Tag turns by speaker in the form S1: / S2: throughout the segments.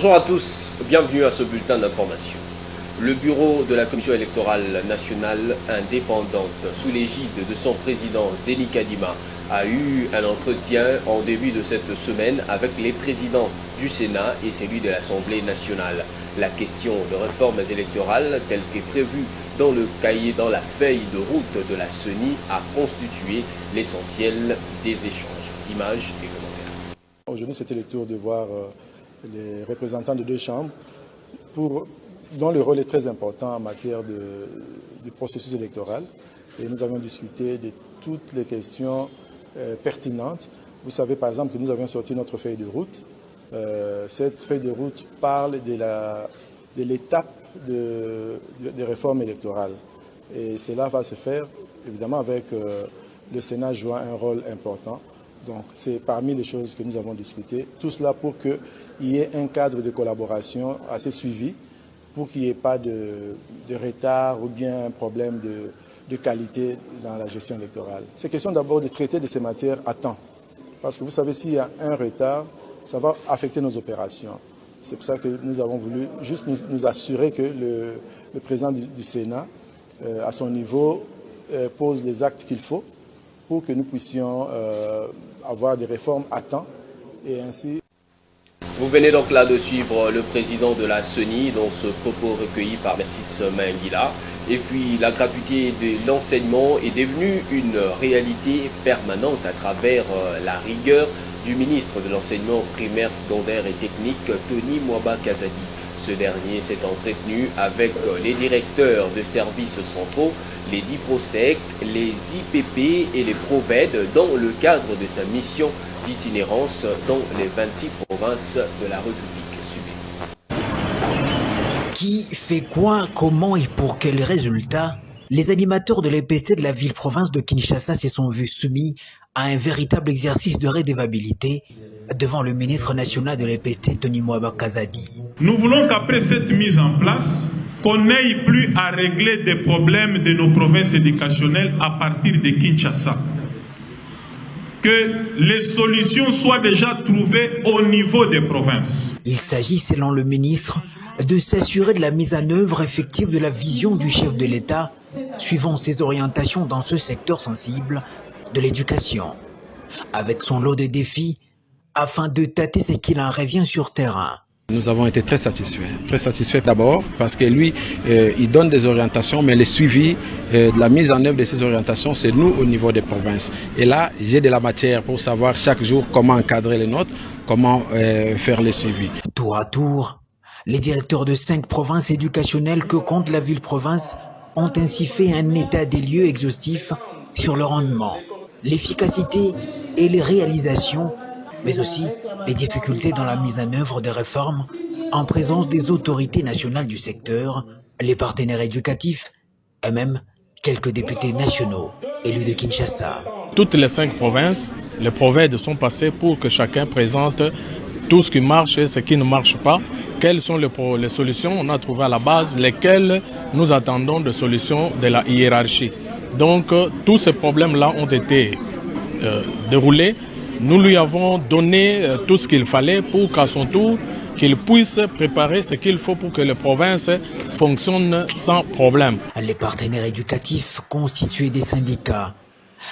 S1: Bonjour à tous, bienvenue à ce bulletin d'information. Le bureau de la Commission électorale nationale indépendante, sous l'égide de son président Denis Kadima, a eu un entretien en début de cette semaine avec les présidents du Sénat et celui de l'Assemblée nationale. La question de réformes électorales, telle qu'est prévue dans le cahier, dans la feuille de route de la CENI, a constitué l'essentiel des échanges. Images et commentaires.
S2: Aujourd'hui, c'était le tour de voir les représentants de deux chambres dont le rôle est très important en matière du processus électoral. Et nous avons discuté de toutes les questions pertinentes. Vous savez par exemple que nous avions sorti notre feuille de route. Cette feuille de route parle de l'étape des réformes électorales. Et cela va se faire évidemment avec le Sénat jouant un rôle important. Donc c'est parmi les choses que nous avons discutées. Tout cela pour qu'il y ait un cadre de collaboration assez suivi, pour qu'il n'y ait pas de retard ou bien un problème de qualité dans la gestion électorale. C'est question d'abord de traiter de ces matières à temps. Parce que vous savez, s'il y a un retard, ça va affecter nos opérations. C'est pour ça que nous avons voulu juste nous assurer que le président du Sénat, à son niveau, pose les actes qu'il faut pour que nous puissions avoir des réformes à temps et ainsi.
S1: Vous venez donc là de suivre le président de la CENI dans ce propos recueilli par Mercis Maïngila. Et puis la gratuité de l'enseignement est devenue une réalité permanente à travers la rigueur du ministre de l'enseignement primaire, secondaire et technique, Tony Mwaba Kazadi. Ce dernier s'est entretenu avec les directeurs de services centraux, les DIPROSEC, les IPP et les PROVED dans le cadre de sa mission d'itinérance dans les 26 provinces de la République. Suivez.
S3: Qui fait quoi, comment et pour quels résultats? Les animateurs de l'EPST de la ville-province de Kinshasa se sont vus soumis à un véritable exercice de redevabilité devant le ministre national de l'EPST, Tony Mwaba Kazadi.
S4: Nous voulons qu'après cette mise en place, qu'on n'aille plus à régler des problèmes de nos provinces éducationnelles à partir de Kinshasa. Que les solutions soient déjà trouvées au niveau des provinces.
S3: Il s'agit, selon le ministre, de s'assurer de la mise en œuvre effective de la vision du chef de l'État, suivant ses orientations dans ce secteur sensible de l'éducation, avec son lot de défis, afin de tâter ce qu'il en revient sur terrain.
S5: Nous avons été très satisfaits d'abord parce que lui, il donne des orientations, mais le suivi de la mise en œuvre de ces orientations, c'est nous au niveau des provinces. Et là, j'ai de la matière pour savoir chaque jour comment encadrer les nôtres, comment faire le suivi.
S3: Tour à tour, les directeurs de 5 provinces éducationnelles que compte la ville-province ont ainsi fait un état des lieux exhaustif sur le rendement, l'efficacité et les réalisations, mais aussi les difficultés dans la mise en œuvre des réformes en présence des autorités nationales du secteur, les partenaires éducatifs et même quelques députés nationaux élus de Kinshasa.
S6: Toutes les 5 provinces, les PROVED sont passés pour que chacun présente tout ce qui marche et ce qui ne marche pas. Quelles sont les solutions? On a trouvé à la base lesquelles nous attendons de solutions de la hiérarchie. Donc tous ces problèmes-là ont été déroulés. Nous lui avons donné tout ce qu'il fallait pour qu'à son tour, qu'il puisse préparer ce qu'il faut pour que les provinces fonctionnent sans problème.
S3: Les partenaires éducatifs constitués des syndicats,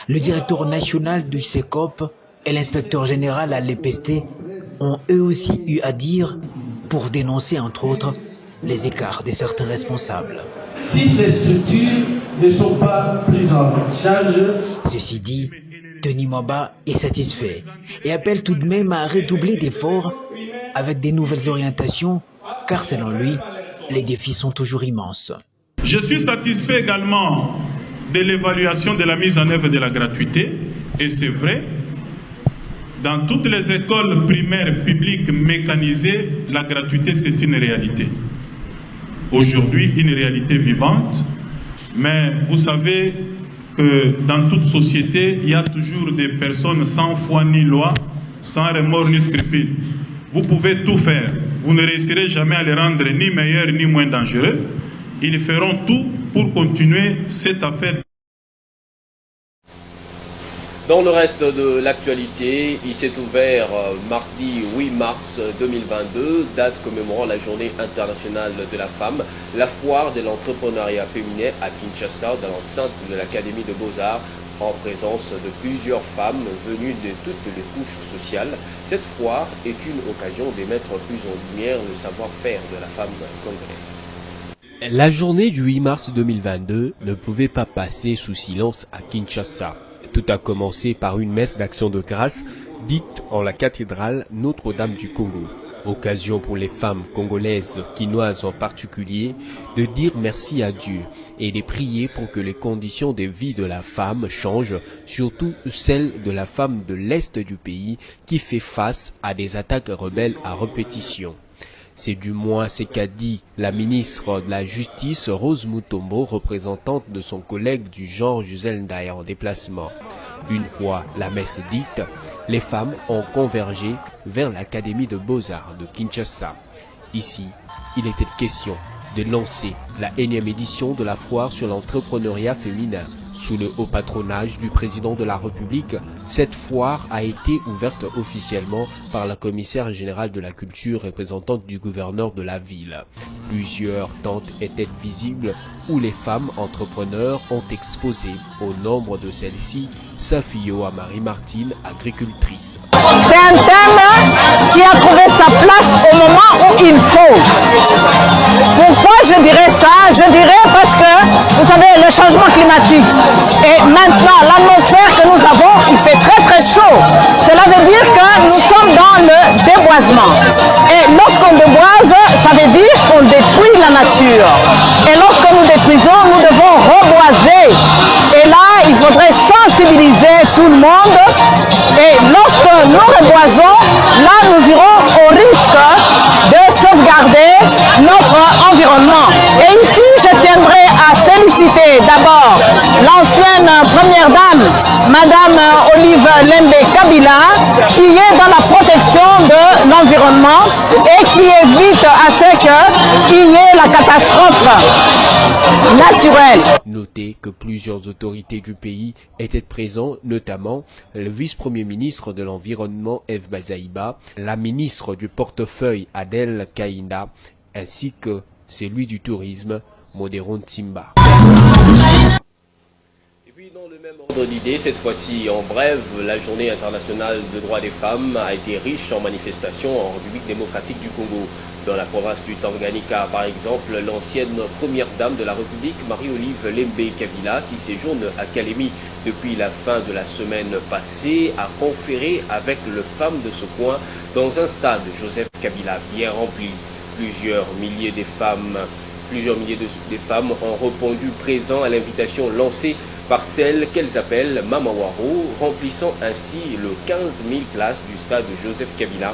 S3: le directeur national du SECOP et l'inspecteur général à l'EPST ont eux aussi eu à dire pour dénoncer entre autres les écarts de certains responsables.
S7: Si ces structures ne sont pas prises en charge...
S3: Ceci dit, Tony Mwaba est satisfait et appelle tout de même à redoubler d'efforts avec des nouvelles orientations, car selon lui, les défis sont toujours immenses.
S4: Je suis satisfait également de l'évaluation de la mise en œuvre de la gratuité, et c'est vrai, dans toutes les écoles primaires publiques mécanisées, la gratuité c'est une réalité. Aujourd'hui, une réalité vivante, mais vous savez que dans toute société, il y a toujours des personnes sans foi ni loi, sans remords ni scrupules. Vous pouvez tout faire, vous ne réussirez jamais à les rendre ni meilleurs ni moins dangereux. Ils feront tout pour continuer cette affaire.
S1: Dans le reste de l'actualité, il s'est ouvert mardi 8 mars 2022, date commémorant la journée internationale de la femme, la foire de l'entrepreneuriat féminin à Kinshasa, dans l'enceinte de l'Académie de Beaux-Arts, en présence de plusieurs femmes venues de toutes les couches sociales. Cette foire est une occasion de mettre plus en lumière le savoir-faire de la femme congolaise.
S8: La journée du 8 mars 2022 ne pouvait pas passer sous silence à Kinshasa. Tout a commencé par une messe d'action de grâce dite en la cathédrale Notre-Dame du Congo. Occasion pour les femmes congolaises, quinoises en particulier, de dire merci à Dieu et de prier pour que les conditions de vie de la femme changent, surtout celles de la femme de l'Est du pays qui fait face à des attaques rebelles à répétition. C'est du moins ce qu'a dit la ministre de la Justice, Rose Mutombo, représentante de son collègue du genre Gisèle Ndaye en déplacement. Une fois la messe dite, les femmes ont convergé vers l'Académie de Beaux-Arts de Kinshasa. Ici, il était question de lancer la 1e édition de la foire sur l'entrepreneuriat féminin. Sous le haut patronage du président de la République, cette foire a été ouverte officiellement par la commissaire générale de la culture représentante du gouverneur de la ville. Plusieurs tentes étaient visibles où les femmes entrepreneurs ont exposé. Au nombre de celles-ci, Safio à Marie-Martine, agricultrice.
S9: C'est un thème qui a trouvé sa place au moment où il faut. Pourquoi je dirais ça? Je dirais parce que, vous savez, le changement climatique. Et maintenant, l'atmosphère que nous avons, il fait très très chaud. Cela veut dire que nous sommes dans le déboisement. Et lorsqu'on déboise, ça veut dire qu'on détruit la nature. Et lorsque nous détruisons, nous devons reboiser. Et là, il faudrait sensibiliser tout le monde. Et lorsque nous reboisons, là nous irons au risque de sauvegarder notre environnement. Et ici, je tiendrai à féliciter d'abord l'ancienne première dame, Madame Olive Lembe Kabila, qui est dans la protection de l'environnement et qui évite à ce qu'il y ait la catastrophe naturelle.
S8: Notez que plusieurs autorités du pays étaient présents, notamment le vice-premier ministre de l'Environnement Eve Bazaïba, la ministre du portefeuille Adèle Kaïnda, ainsi que celui du tourisme Modéron Timba.
S1: Et puis dans le même ordre d'idée, cette fois-ci en brève, la journée internationale des droits des femmes a été riche en manifestations en République démocratique du Congo. Dans la province du Tanganyika, par exemple, l'ancienne première dame de la République, Marie-Olive Lembe Kabila, qui séjourne à Kalemi depuis la fin de la semaine passée, a conféré avec le femmes de ce coin dans un stade Joseph Kabila bien rempli. Plusieurs milliers de femmes ont répondu présents à l'invitation lancée par celle qu'elles appellent Mamawaro, remplissant ainsi le 15 000 places du stade Joseph Kabila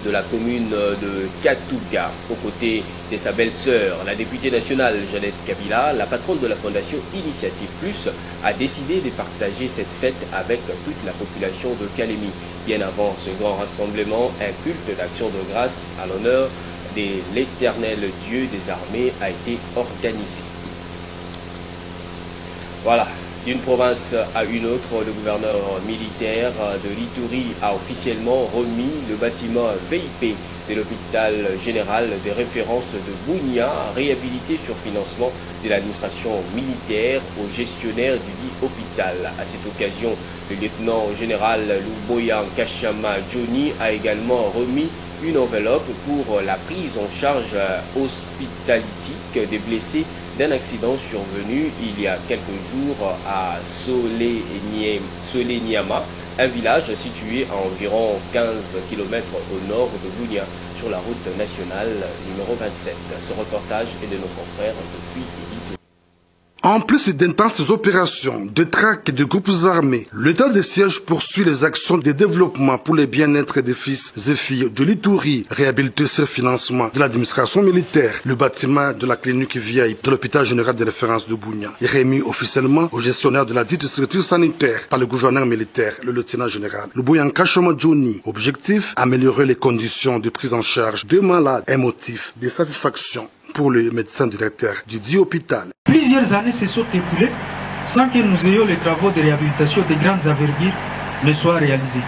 S1: de la commune de Katouga, aux côtés de sa belle-sœur, la députée nationale Jeannette Kabila. La patronne de la fondation Initiative Plus a décidé de partager cette fête avec toute la population de Kalemi. Bien avant ce grand rassemblement, un culte d'action de grâce à l'honneur de l'éternel Dieu des armées a été organisé. Voilà. D'une province à une autre, le gouverneur militaire de l'Ituri a officiellement remis le bâtiment VIP de l'hôpital général des références de Bunia, réhabilité sur financement de l'administration militaire au gestionnaire du dit hôpital. À cette occasion, le lieutenant général Luboya Kachama Johnny a également remis une enveloppe pour la prise en charge hospitalitique des blessés d'un accident survenu il y a quelques jours à Solenyama, un village situé à environ 15 km au nord de Bunia, sur la route nationale numéro 27. Ce reportage est de nos confrères depuis Idito.
S10: En plus d'intenses opérations de traque de groupes armés, l'État de siège poursuit les actions de développement pour le bien-être des fils et filles de l'Ituri, réhabilité sur financement de l'administration militaire. Le bâtiment de la clinique vieille de l'hôpital général de référence de Bunia est remis officiellement au gestionnaire de la dite structure sanitaire par le gouverneur militaire, le lieutenant général Luboya Kachama Johnny. Objectif, améliorer les conditions de prise en charge des malades. Un motif de satisfaction pour le médecin directeur du dit hôpital.
S7: Plusieurs années se sont écoulées sans que nous ayons les travaux de réhabilitation de grandes envergures ne soient réalisés.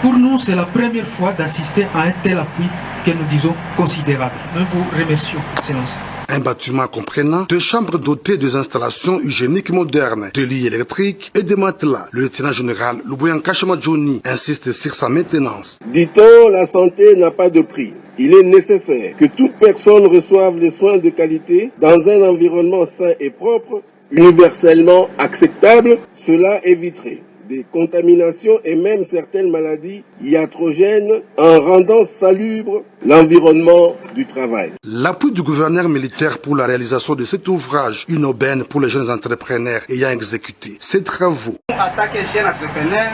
S7: Pour nous, c'est la première fois d'assister à un tel appui que nous disons considérable. Nous vous remercions, Excellence.
S10: Un bâtiment comprenant 2 chambres dotées des installations hygiéniques modernes, de lits électriques et de matelas. Le lieutenant général Luboyanka Chamadjouni insiste sur sa maintenance.
S11: Dit-on, la santé n'a pas de prix. Il est nécessaire que toute personne reçoive des soins de qualité dans un environnement sain et propre, universellement acceptable. Cela éviterait des contaminations et même certaines maladies iatrogènes en rendant salubre l'environnement du travail.
S10: L'appui du gouverneur militaire pour la réalisation de cet ouvrage, une aubaine pour les jeunes entrepreneurs ayant exécuté ces travaux.
S12: En tant que jeunes entrepreneurs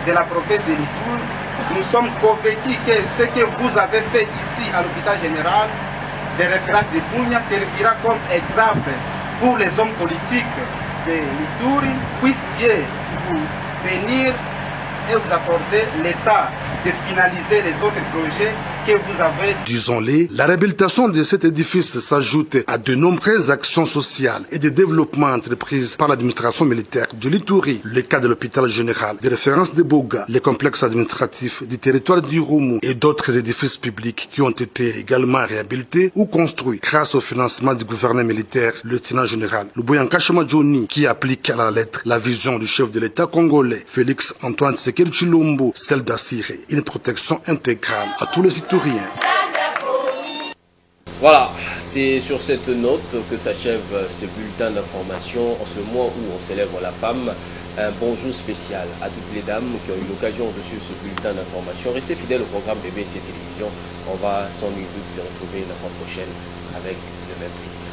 S12: de la province de Litour, nous sommes convaincus que ce que vous avez fait ici à l'hôpital général de référence de Bunia servira comme exemple pour les hommes politiques de Litour. Puisse Dieu vous venir et vous apporter l'état de finaliser les autres projets que vous avez.
S10: Disons-le, la réhabilitation de cet édifice s'ajoute à de nombreuses actions sociales et de développement entreprises par l'administration militaire de l'Ituri, le cas de l'hôpital général, des références de Boga, les complexes administratifs du territoire du Roumou et d'autres édifices publics qui ont été également réhabilités ou construits grâce au financement du gouvernement militaire, le lieutenant général Luboyanka Chamadjouni, qui applique à la lettre la vision du chef de l'État congolais, Félix Antoine Tshisekedi Tshilombo, celle d'assurer une protection intégrale à tous les Ituriens.
S1: Voilà, c'est sur cette note que s'achève ce bulletin d'information en ce mois où on célèbre la femme. Un bonjour spécial à toutes les dames qui ont eu l'occasion de suivre ce bulletin d'information. Restez fidèles au programme BBC Télévision. On va sans nul doute se retrouver la fois prochaine avec le même plaisir.